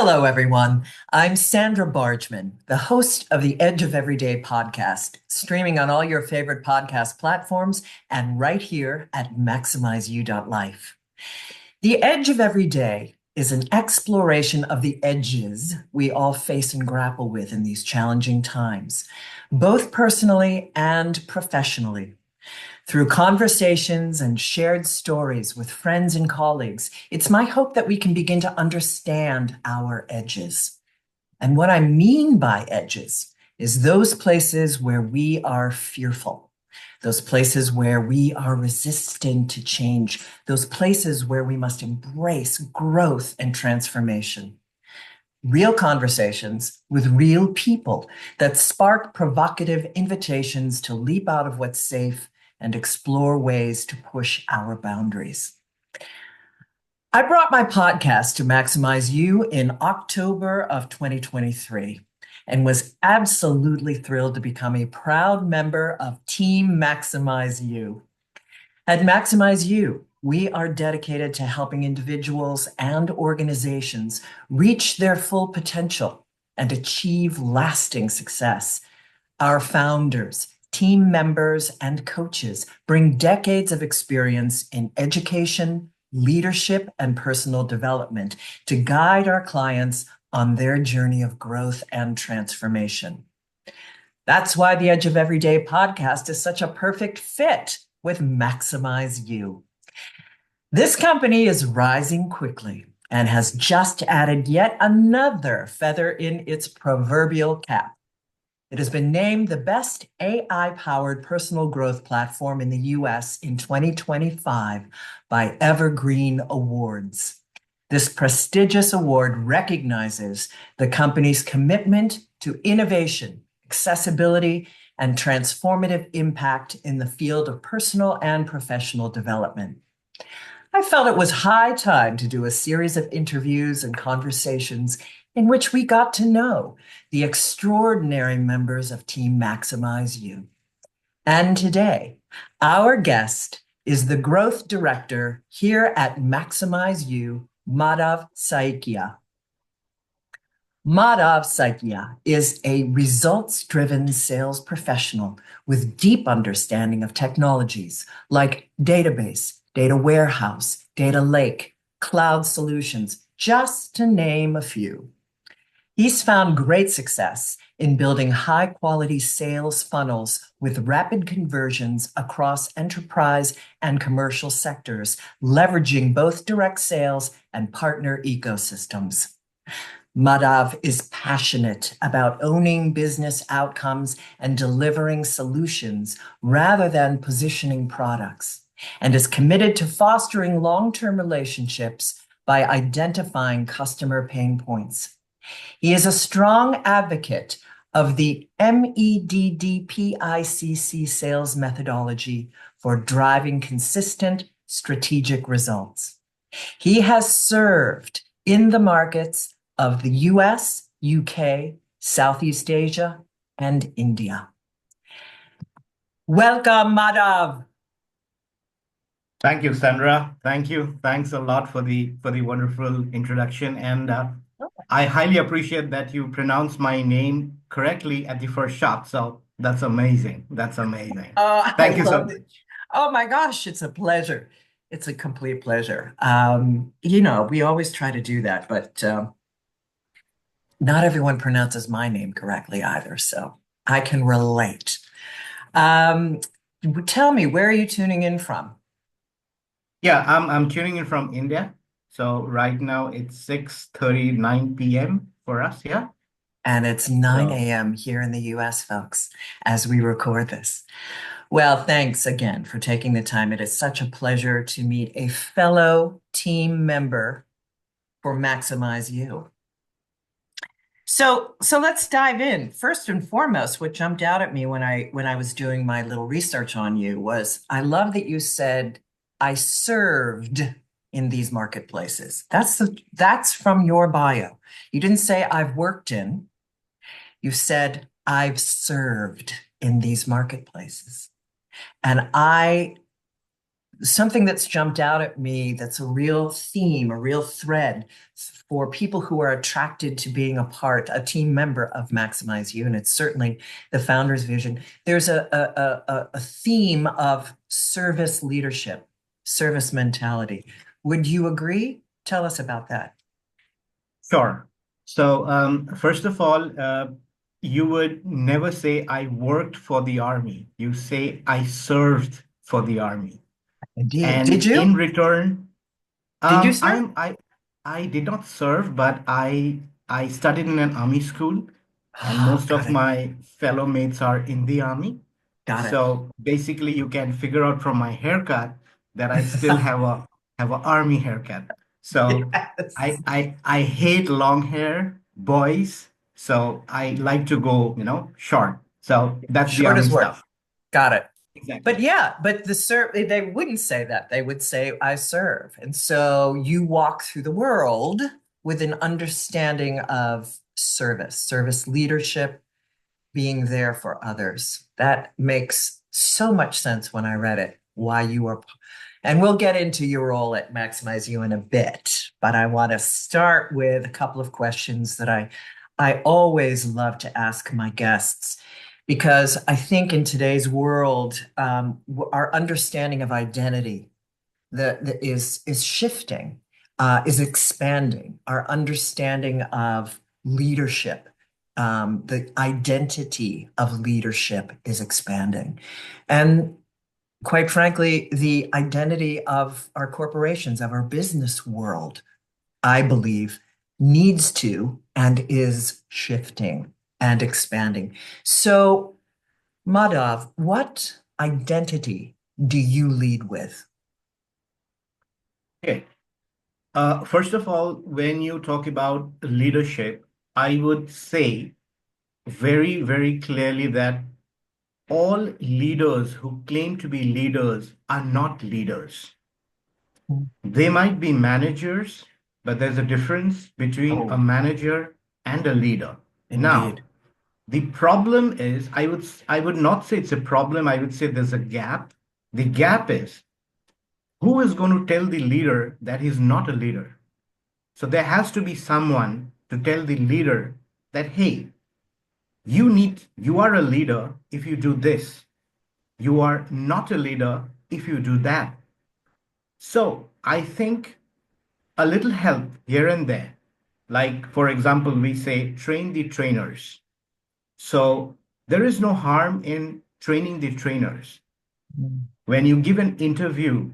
Hello, everyone. I'm Sandra Bargman, the host of the Edge of Everyday podcast, streaming on all your favorite podcast platforms and right here at MaximizeU.life. The Edge of Everyday is an exploration of the edges we all face and grapple with in these challenging times, both personally and professionally. Through conversations and shared stories with friends and colleagues, it's my hope that we can begin to understand our edges. And what I mean by edges is those places where we are fearful, those places where we are resistant to change, those places where we must embrace growth and transformation. Real conversations with real people that spark provocative invitations to leap out of what's safe and explore ways to push our boundaries. I brought my podcast to MaximizeU in October of 2023 and was absolutely thrilled to become a proud member of Team MaximizeU. At MaximizeU, we are dedicated to helping individuals and organizations reach their full potential and achieve lasting success. Our founders, team members, and coaches bring decades of experience in education, leadership, and personal development to guide our clients on their journey of growth and transformation. That's why the Edge of Everyday podcast is such a perfect fit with MaximizeU. This company is rising quickly and has just added yet another feather in its proverbial cap. It has been named the best AI-powered personal growth platform in the US in 2025 by Evergreen Awards. This prestigious award recognizes the company's commitment to innovation, accessibility, and transformative impact in the field of personal and professional development. I felt it was high time to do a series of interviews and conversations in which we got to know the extraordinary members of Team MaximizeU. And today, our guest is the growth director here at MaximizeU, Madhav Saikia. Madhav Saikia is a results-driven sales professional with deep understanding of technologies like database, data warehouse, data lake, cloud solutions, just to name a few. He's found great success in building high-quality sales funnels with rapid conversions across enterprise and commercial sectors, leveraging both direct sales and partner ecosystems. Madhav is passionate about owning business outcomes and delivering solutions rather than positioning products, and is committed to fostering long-term relationships by identifying customer pain points. He is a strong advocate of the MEDDPICC sales methodology for driving consistent strategic results. He has served in the markets of the US, UK, Southeast Asia, and India. Welcome, Madhav. Thank you, Sandra. Thank you. Thanks a lot for the wonderful introduction. And I highly appreciate that you pronounced my name correctly at the first shot. So that's amazing. That's amazing. Thank you so much. Oh my gosh, it's a pleasure. It's a complete pleasure. We always try to do that, but not everyone pronounces my name correctly either, so I can relate. Tell me, where are you tuning in from? Yeah, I'm tuning in from India. So right now it's 6:39 p.m. for us. Yeah. And it's 9 a.m. here in the US, folks, as we record this. Well, thanks again for taking the time. It is such a pleasure to meet a fellow team member for MaximizeU. So let's dive in. First and foremost, what jumped out at me when I was doing my little research on you was I love that you said I served in these marketplaces. That's from your bio. You didn't say I've worked in. You said I've served in these marketplaces. And something that's jumped out at me that's a real theme, a real thread for people who are attracted to being a team member of Maximize You, and it's certainly the founder's vision. There's a theme of service leadership, service mentality. Would you agree? Tell us about that. Sure. So, first of all, you would never say I worked for the army. You say I served for the army. Indeed. Did And you? in return, Did you, um, sir? I'm I did not serve, but I studied in an army school, and Ah, most got of it. my fellow mates are in the army. Got it. So basically, you can figure out from my haircut that I still have a army haircut. So Yes. I hate long hair boys. So I like to go, short. So that's the Short army as work. stuff. Got it. But Exactly. yeah, but they wouldn't say that. They would say, I serve. And so you walk through the world with an understanding of service, service leadership, being there for others. That makes so much sense when I read it, why you are. And we'll get into your role at Maximize You in a bit, but I want to start with a couple of questions that I always love to ask my guests because I think in today's world, our understanding of identity that is shifting, is expanding. Our understanding of leadership, the identity of leadership is expanding, and quite frankly, the identity of our corporations, of our business world, I believe, needs to and is shifting and expanding. So, Madhav, what identity do you lead with? Okay. First of all, when you talk about leadership, I would say very, very clearly that all leaders who claim to be leaders are not leaders. They might be managers, but there's a difference between a Oh, manager and a leader. Now, indeed. the problem is, I would not say it's a problem, I would say there's a gap. The gap is who is going to tell the leader that he's not a leader? So there has to be someone to tell the leader that, hey, you are a leader if you do this. You are not a leader if you do that. So I think a little help here and there. Like, for example, we say train the trainers. So there is no harm in training the trainers. Mm. When you give an interview,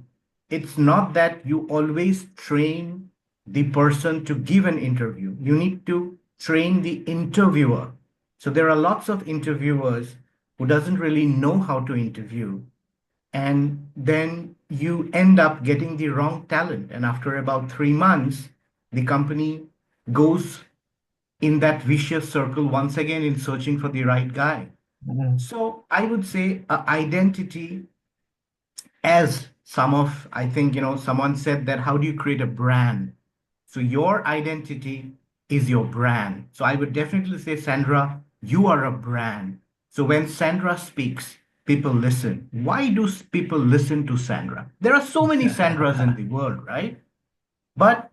it's not that you always train the person to give an interview. You need to train the interviewer. So there are lots of interviewers who doesn't really know how to interview, and then you end up getting the wrong talent. And after about 3 months, the company goes in that vicious circle once again in searching for the right guy. Mm. So I would say identity, as I think, someone said that how do you create a brand? So your identity is your brand. So I would definitely say, Sandra, you are a brand. So when Sandra speaks, people listen. Why do people listen to Sandra? There are so many Sandras in the world, right? But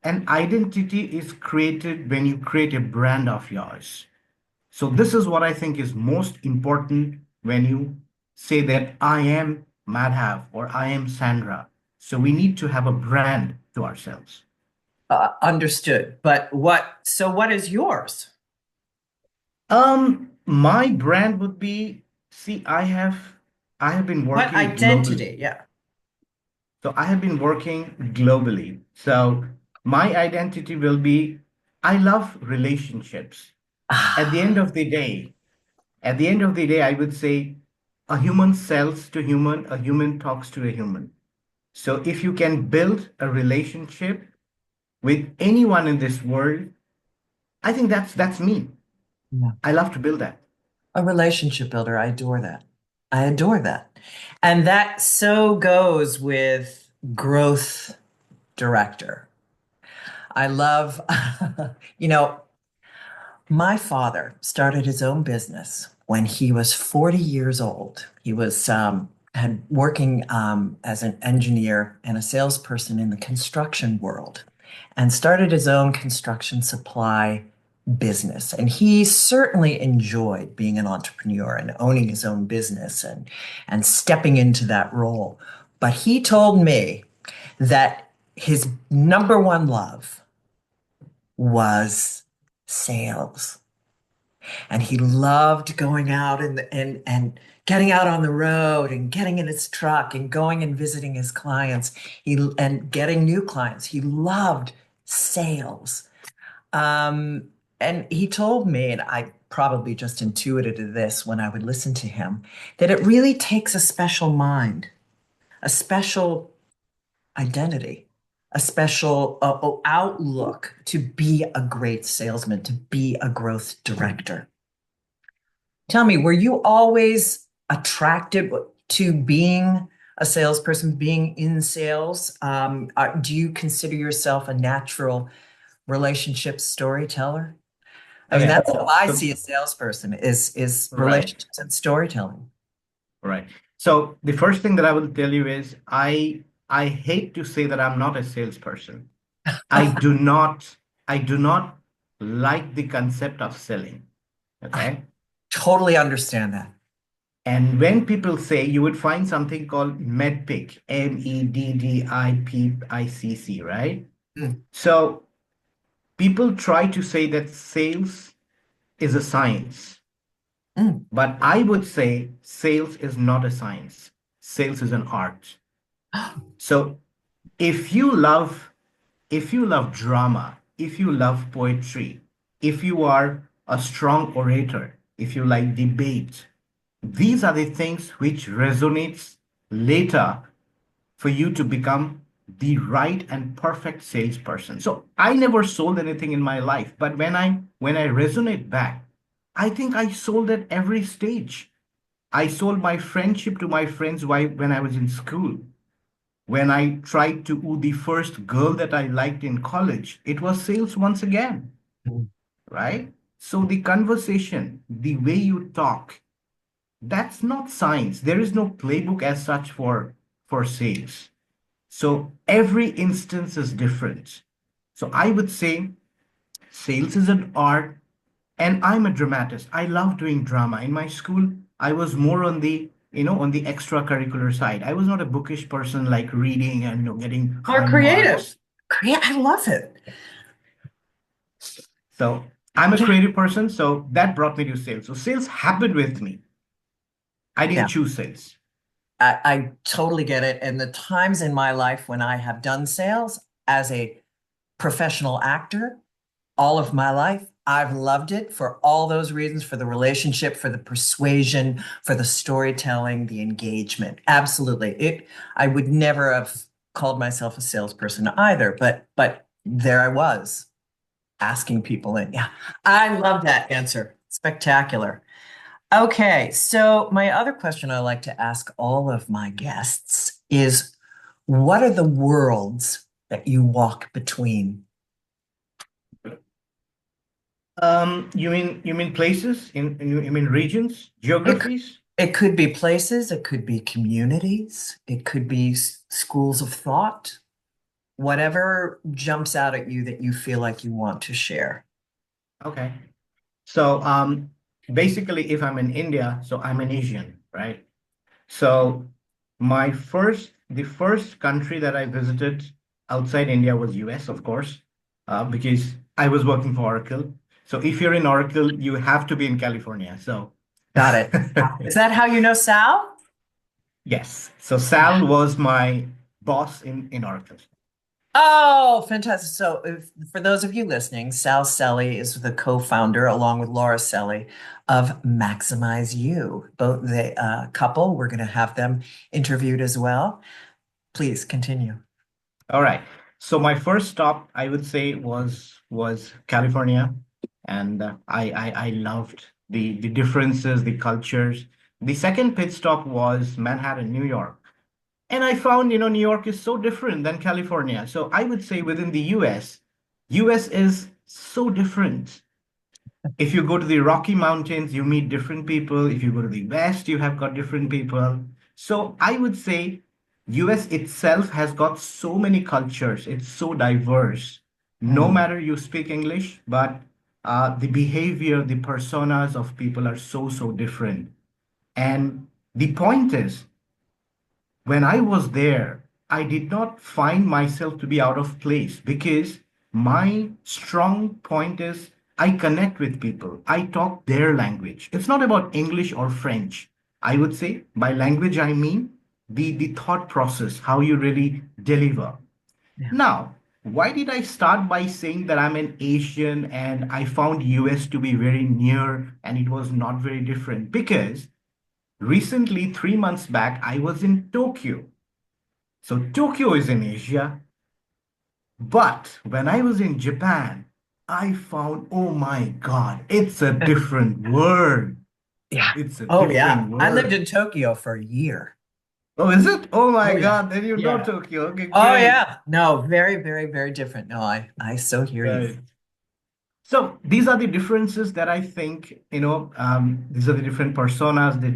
an identity is created when you create a brand of yours. So this is what I think is most important when you say that I am Madhav or I am Sandra. So we need to have a brand to ourselves. Understood. So what is yours? My brand would be, see, I have been What working globally. identity? Yeah. So I have been working globally. So my identity will be I love relationships. At the end Ah, of the day, I would say a human sells to human, a human talks to a human. So if you can build a relationship with anyone in this world, I think that's me. yeah. I love to build that. A relationship builder. I adore that. I adore that. And that so goes with growth director. I love, you know, my father started his own business when he was 40 years old. He was had working as an engineer and a salesperson in the construction world and started his own construction supply business. And he certainly enjoyed being an entrepreneur and owning his own business and stepping into that role. But he told me that his number one love was sales. And he loved going out and getting out on the road and getting in his truck and going and visiting his clients and getting new clients. He loved sales. And he told me, and I probably just intuited this when I would listen to him, that it really takes a special mind, a special identity, a special outlook to be a great salesman, to be a growth director. Tell me, were you always attracted to being a salesperson, being in sales? Do you consider yourself a natural relationship storyteller? I mean, Okay. that's how I So, see a salesperson is right, relationships and storytelling. right. So the first thing that I will tell you is I hate to say that I'm not a salesperson. I do not I do not like the concept of selling. I Okay. totally understand that. And when people say, you would find something called MEDDPICC, MEDDIPICC, right? Mm, So people try to say that sales is a science, mm. but I would say sales is not a science. Sales is an art. So if you love if you love drama, if you love poetry, if you are a strong orator, if you like debate, these are the things which resonates later for you to become the right and perfect salesperson. So I never sold anything in my life, but when I resonate back, I think I sold at every stage. I sold my friendship to my friends when I was in school. When I tried to woo the first girl that I liked in college, it was sales once again, Mm. right? So the conversation, the way you talk, that's not science. There is no playbook as such for sales. So every instance is different. So I would say sales is an art, and I'm a dramatist. I love doing drama. In my school, I was more on the extracurricular side. I was not a bookish person like reading and getting You're high creative. marks. I love it. So I'm a Yeah. creative person, so that brought me to sales. So sales happened with me. I Yeah. didn't choose sales. I totally get it. And the times in my life when I have done sales as a professional actor, all of my life, I've loved it for all those reasons, for the relationship, for the persuasion, for the storytelling, the engagement. Absolutely. I would never have called myself a salesperson either, but there I was asking people in. Yeah. I love that answer. Spectacular. Okay, so my other question I like to ask all of my guests is what are the worlds that you walk between? You mean places you mean regions, It, geographies? it could be places, it could be communities, it could be schools of thought, whatever jumps out at you that you feel like you want to share. Okay. So basically, if I'm in India, so I'm an Asian, right? So the first country that I visited outside India was US, of course, because I was working for Oracle. So if you're in Oracle, you have to be in California. So Got it. Is that how you know Sal? yes. So Sal was my boss in Oracle. Oh, fantastic. So, for those of you listening, Sal Selly is the co-founder, along with Laura Selly, of MaximizeU. Both the couple, we're going to have them interviewed as well. Please continue. All right. So my first stop, I would say, was California, and I loved the differences, the cultures. The second pit stop was Manhattan, New York, and I found New York is so different than California. So I would say within the U.S. is so different. If you go to the Rocky Mountains, you meet different people. If you go to the West, you have got different people. So I would say US itself has got so many cultures. It's so diverse. No Mm. matter you speak English, but the behavior, the personas of people are so different. And the point is, when I was there, I did not find myself to be out of place because my strong point is I connect with people. I talk their language. It's not about English or French. I would say by language, I mean the thought process, how you really deliver. Yeah. Now, why did I start by saying that I'm an Asian and I found US to be very near and it was not very different? Because recently, 3 months back, I was in Tokyo. So Tokyo is in Asia, but when I was in Japan, I found, oh my God, it's a different world. Yeah. It's a Oh, yeah. different I lived world. in Tokyo for a year. Oh, is it? Oh my Oh, yeah. God, then you know Yeah. Tokyo. Okay, Oh, great. yeah. No, very, very, very different. No, I so hear you. Right. So these are the differences that I think, these are the different personas, the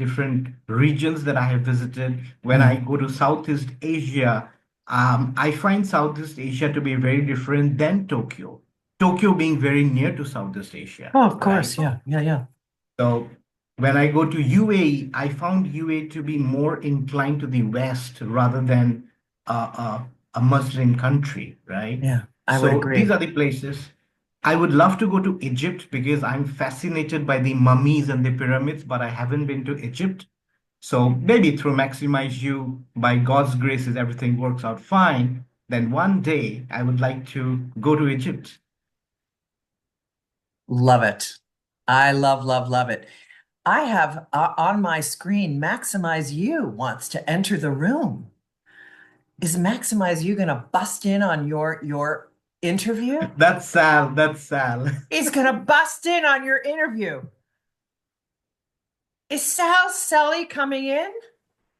different regions that I have visited. When I Mm. go to Southeast Asia, I find Southeast Asia to be very different than Tokyo. Tokyo being very near to Southeast Asia, Oh, of right? course. Yeah. Yeah. Yeah. So when I go to UAE, I found UAE to be more inclined to the West rather than a Muslim country, right? Yeah. I would So these agree. are the places. I would love to go to Egypt because I'm fascinated by the mummies and the pyramids, but I haven't been to Egypt. So maybe through Maximize You, by God's graces, everything works out fine. Then one day I would like to go to Egypt. Love it. I love, love, love it. I have on my screen, Maximize You wants to enter the room. Is Maximize You going to bust in on your interview? That's Sal. That's Sal. He's going to bust in on your interview. Is Sal Sully coming in?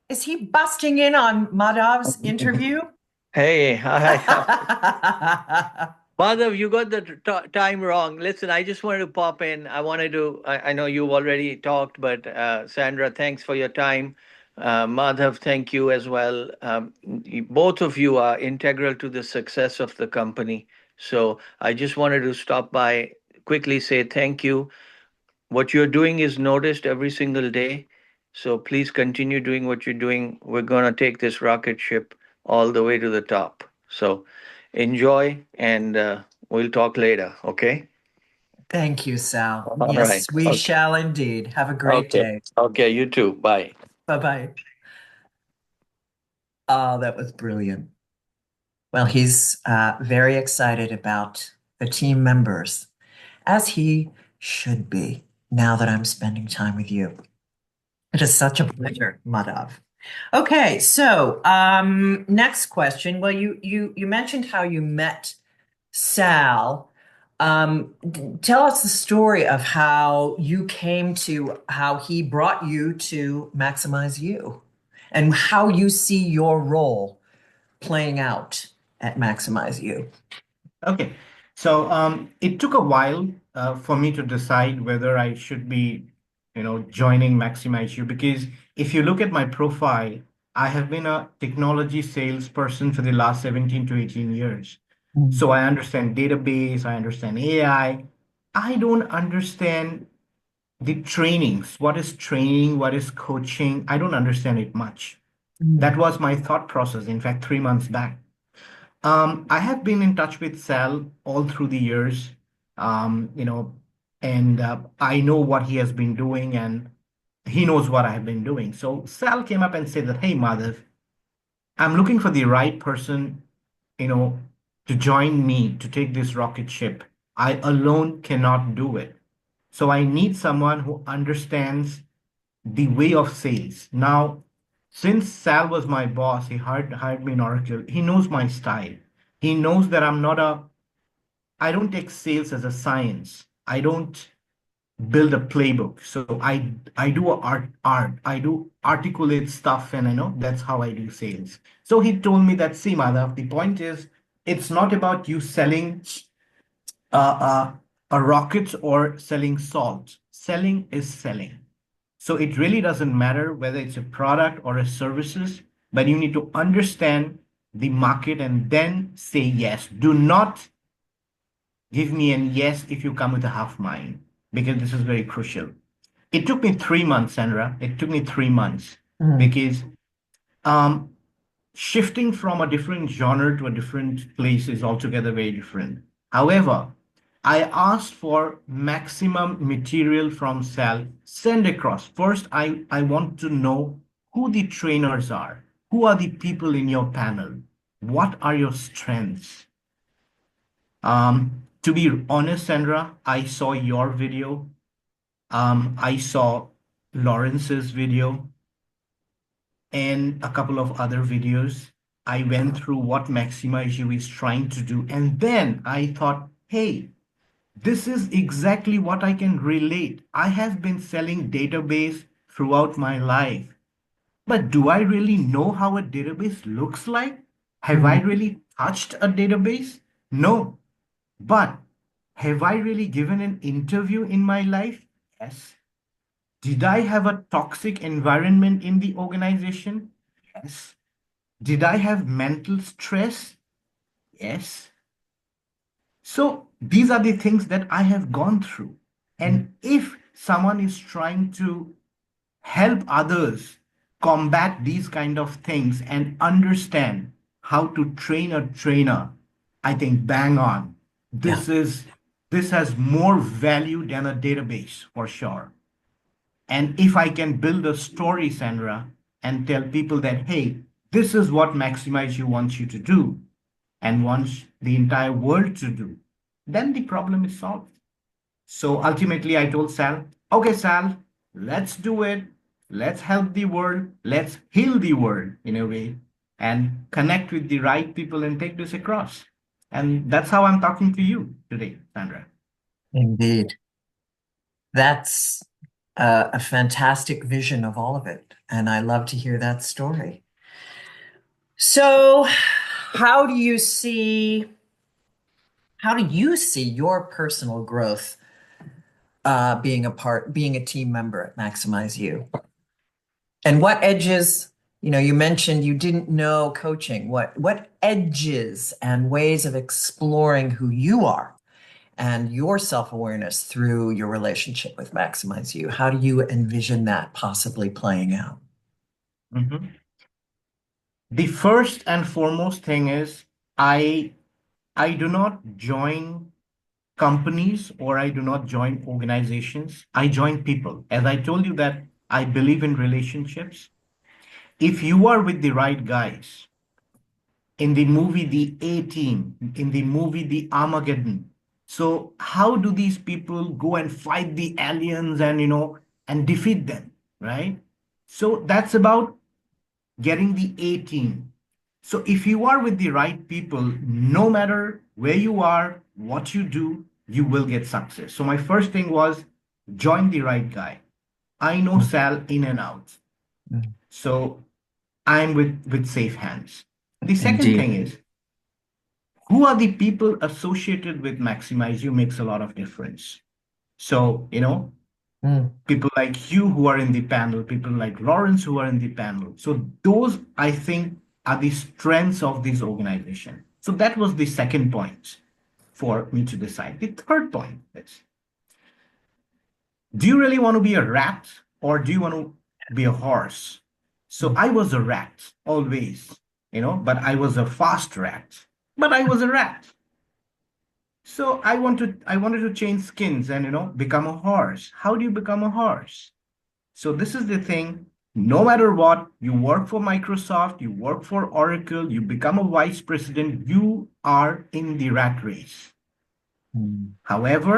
Is he busting in on Madhav's interview? Hey, Madhav, you got the time wrong. Listen, I just wanted to pop in. I know you've already talked, but Sandra, thanks for your time. Madhav, thank you as well. Both of you are integral to the success of the company. So I just wanted to stop by, quickly say thank you. What you're doing is noticed every single day. So please continue doing what you're doing. We're going to take this rocket ship all the way to the top. So enjoy and we'll talk later. Okay. Thank you, Sal. All right. Yes, we Okay. shall indeed. Have a great Okay. day. Okay. You too. Bye. Bye-bye. Oh, that was brilliant. Well, he's very excited about the team members, as he should be, now that I'm spending time with you. It is such a pleasure, Madhav. Okay, so next question. Well, you mentioned how you met Sal. Tell us the story of how you came to how he brought you to Maximize You and how you see your role playing out at Maximize You. Okay. So it took a while for me to decide whether I should be, joining Maximize You because if you look at my profile, I have been a technology salesperson for the last 17 to 18 years. Mm, So I understand database, I understand AI. I don't understand the trainings. What is training? What is coaching? I don't understand it much. That mm, was my thought process, in fact, 3 months back. I have been in touch with Sal all through the years, um, you know, and I know what he has been doing, and he knows what I have been doing. So Sal came up and said that, "Hey, Madhav, I'm looking for the right person, you know, to join me to take this rocket ship. I alone cannot do it. So I need someone who understands the way of sales." Now, since Sal was my boss, he hired me in Oracle. He knows my style. He knows that I don't take sales as a science. I don't build a playbook. So I do art. I do articulate stuff, and I know that's how I do sales. So he told me that, see, Madhav, the point is it's not about you selling uh, uh, a rocket or selling salt. Selling is selling. So it really doesn't matter whether it's a product or a services, but you need to understand the market and then say yes. Do not give me an yes if you come with a half mind, because this is very crucial. It took me 3 months, Sandra. It took me 3 months Mm. because um, shifting from a different genre to a different place is altogether very different. However, I asked for maximum material from Sal, send across. First, I want to know who the trainers are, who are the people in your panel, what are your strengths. To be honest, Sandra, I saw your video. I saw Lawrence's video and a couple of other videos. I went through what MaximizeU is trying to do. And then I thought, hey, this is exactly what I can relate. I have been selling database throughout my life. But do I really know how a database looks like? Have I Mm. really touched a database? No. But have I really given an interview in my life? Yes. Did I have a toxic environment in the organization? Yes. Did I have mental stress? Yes. So these are the things that I have gone through. And if someone is trying to help others combat these kind of things and understand how to train a trainer, I think bang on. Yeah. This has more value than a database for sure. And if I can build a story, Sandra, and tell people that, hey, this is what MaximizeU wants you to do and wants the entire world to do, then the problem is solved. So ultimately, I told Sal, okay, Sal, let's do it. Let's help the world. Let's heal the world in a way and connect with the right people and take this across. And that's how I'm talking to you today, Sandra. Indeed. That's a fantastic vision of all of it. And I love to hear that story. So, how do you see your personal growth being a team member at MaximizeU? And what edges, you mentioned you didn't know coaching. What edges and ways of exploring who you are and your self-awareness through your relationship with MaximizeU? How do you envision that possibly playing out? Mhm. The first and foremost thing is I I do not join companies or I do not join organizations. I join people. As I told you that I believe in relationships. If you are with the right guys, in the movie The A-Team, in the movie The Armageddon, so how do these people go and fight the aliens and and defeat them, right? So that's about getting the A-Team. So if you are with the right people, no matter where you are, what you do, you will get success. So my first thing was join the right guy. I know Sal in and out. Mm. So I'm with safe hands. The second Indeed. thing is who are the people associated with MaximizeU makes a lot of difference. So, Mm. people like you who are in the panel, people like Lawrence who are in the panel. So those, I think, are the strengths of this organization. So that was the second point for me to decide. The third point is, do you really want to be a rat or do you want to be a horse? So Mm. I was a rat always, but I was a fast rat, but I was a rat. So I wanted to change skins and become a horse. How do you become a horse? So this is the thing. No matter what, you work for Microsoft, you work for Oracle, you become a vice president, you are in the rat race. Mm. However,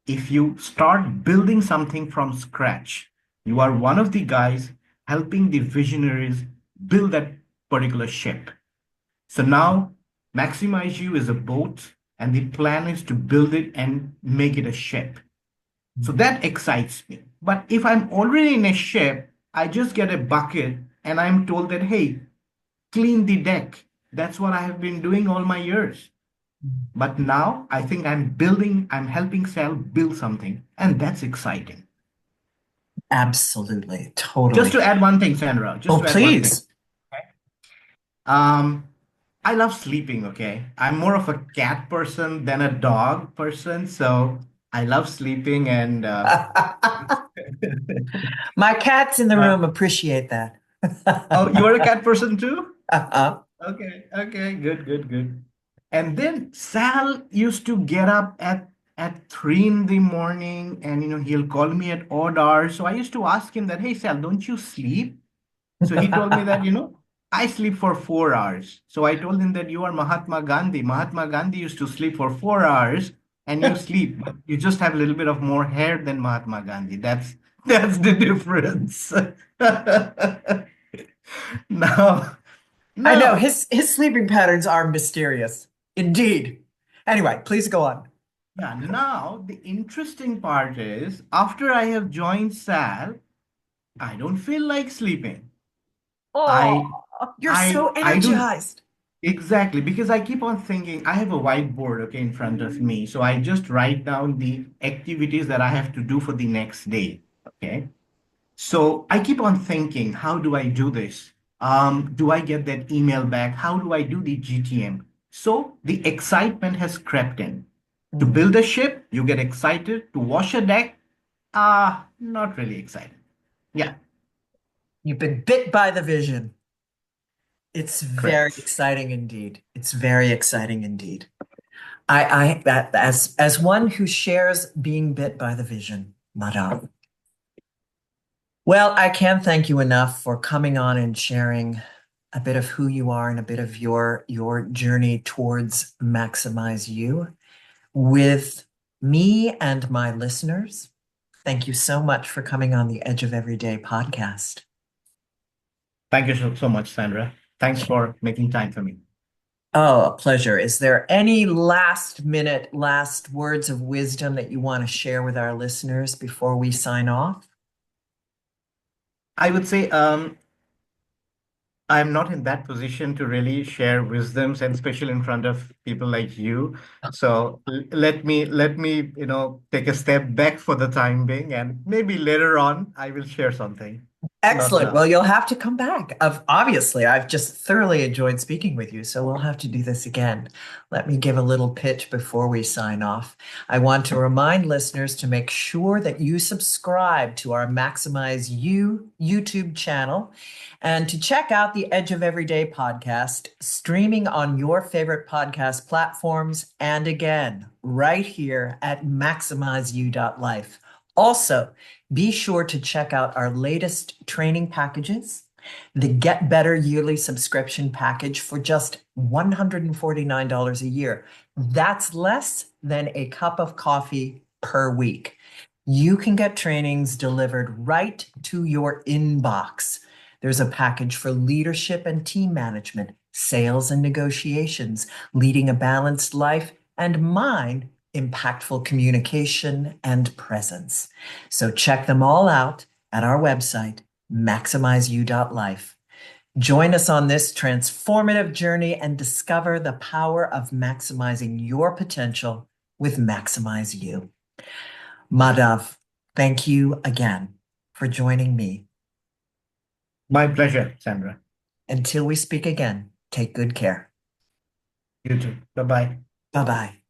if you start building something from scratch, you are one of the guys helping the visionaries build that particular ship. So now MaximizeU is a boat, and the plan is to build it and make it a ship. So that excites me. But if I'm already in a ship, I just get a bucket and I'm told that, hey, clean the deck. That's what I have been doing all my years. But now I think I'm helping Sal build something, and that's exciting. Absolutely. Just Totally. to add one thing, Sandra, just Oh, to add one thing. please. Okay. Um, I love sleeping, okay? I'm more of a cat person than a dog person, so I love sleeping and My cats in the uh, room appreciate that. oh, you are a cat person too? Uh-huh. Okay, okay, good, good, good. And then Sal used to get up at 3 in the morning, and he'll call me at odd hours. So I used to ask him that, hey Sal, don't you sleep? So he told me that, I sleep for 4 hours. So I told him that you are Mahatma Gandhi. Mahatma Gandhi used to sleep for 4 hours, and you sleep, but you just have a little bit of more hair than Mahatma Gandhi. That's the difference. Now, I know now, his sleeping patterns are mysterious. Indeed. Anyway, please go on. yeah, now the interesting part is after I have joined Sal, I don't feel like sleeping. Oh, I you're so I don't. energized. Exactly, because I keep on thinking, I have a whiteboard, okay, in front of me. So I just write down the activities that I have to do for the next day. Okay. So I keep on thinking, how do I do this? Do I get that email back? How do I do the GTM? So the excitement has crept in. To Mm. build a ship, you get excited. To wash a deck, not really excited. Yeah, You've been bit by the vision. It's very correct. exciting indeed. It's very exciting indeed. I that as one who shares being bit by the vision, Madhav. Well, I can't thank you enough for coming on and sharing a bit of who you are and a bit of your journey towards Maximize You with me and my listeners. Thank you so much for coming on the Edge of Everyday podcast. Thank you so much, Sandra. Thanks for making time for me. Oh, a pleasure. Is there any last minute, last words of wisdom that you want to share with our listeners before we sign off? I would say I'm not in that position to really share wisdoms, and especially in front of people like you. So let me take a step back for the time being, and maybe later on I will share something. Not Excellent. now. Well, you'll have to come back. Obviously, I've just thoroughly enjoyed speaking with you, so we'll have to do this again. Let me give a little pitch before we sign off. I want to remind listeners to make sure that you subscribe to our Maximize You YouTube channel and to check out the Edge of Everyday podcast streaming on your favorite podcast platforms and again, right here at MaximizeU.life. Also, be sure to check out our latest training packages, the Get Better yearly subscription package for just $149 a year. That's less than a cup of coffee per week. You can get trainings delivered right to your inbox. There's a package for leadership and team management, sales and negotiations, leading a balanced life, and mine, impactful communication and presence. So check them all out at our website, MaximizeU.life. Join us on this transformative journey and discover the power of maximizing your potential with Maximize You. Madhav, thank you again for joining me. My pleasure, Sandra. Until we speak again, take good care. You too. Bye bye. Bye bye.